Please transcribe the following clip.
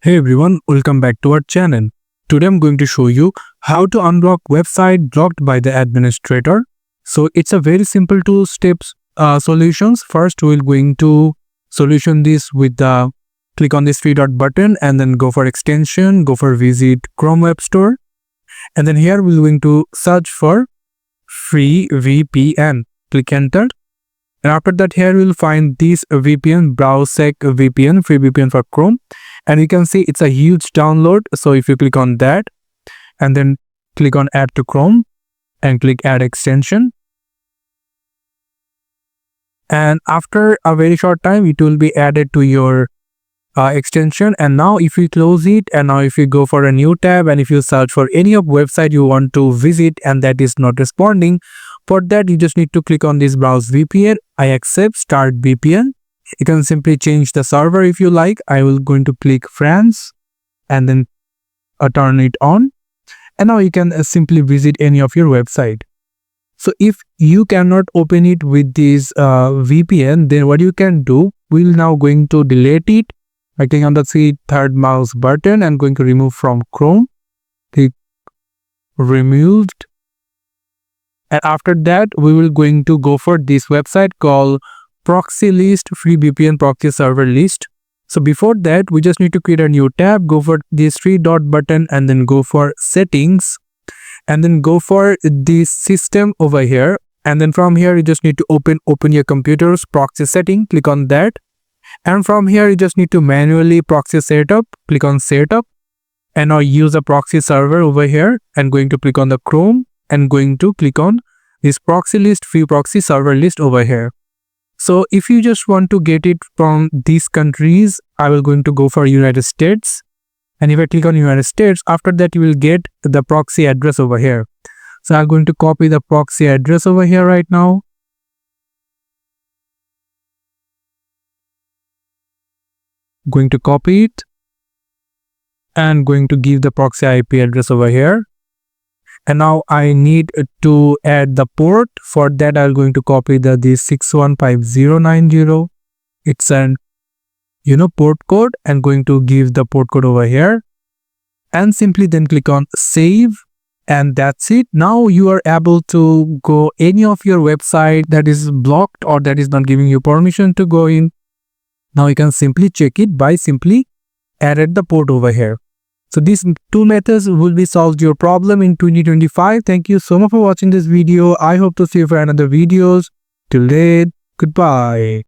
Hey everyone, welcome back to our channel. Today I'm going to show you how to unblock website blocked by the administrator. So it's a very simple two steps solutions. First, we're going to solution this with the click on this three dot button and then go for extension, go for visit Chrome Web Store. And then here we're going to search for free VPN. Click enter. And after that, here we'll find this VPN, BrowseSec VPN, free VPN for Chrome. And you can see it's a huge download. So if you click on that and then click on add to Chrome and click add extension. And after a very short time, it will be added to your extension. And now if you close it and now if you go for a new tab and if you search for any of website you want to visit and that is not responding, for that you just need to click on this browse VPN. I accept start VPN. You can simply change the server if you like. I will going to click France and then turn it on. And now you can simply visit any of your website. So if you cannot open it with this VPN, then what you can do, we'll now going to delete it by clicking on the third mouse button and going to remove from Chrome. Click removed. And after that, we will going to go for this website called proxy list, free VPN proxy server list. So before that, we just need to create a new tab, go for this three dot button and then go for settings and then go for this system over here. And then from here, you just need to open your computer's proxy setting, click on that. And from here, you just need to manually proxy setup, click on setup and now use a proxy server over here and going to click on the Chrome and going to click on this proxy list, free proxy server list over here. So if you just want to get it from these countries, I will going to go for United States. And if I click on United States, after that you will get the proxy address over here. So I'm going to copy the proxy address over here right now. Going to copy it and going to give the proxy IP address over here. And now I need to add the port. For that, I'm going to copy this 615090. It's an port code and going to give the port code over here. And simply then click on save. And that's it. Now you are able to go any of your website that is blocked or that is not giving you permission to go in. Now you can simply check it by simply added the port over here. So these two methods will be solved your problem in 2025. Thank you so much for watching this video. I hope to see you for another videos. Till then, goodbye.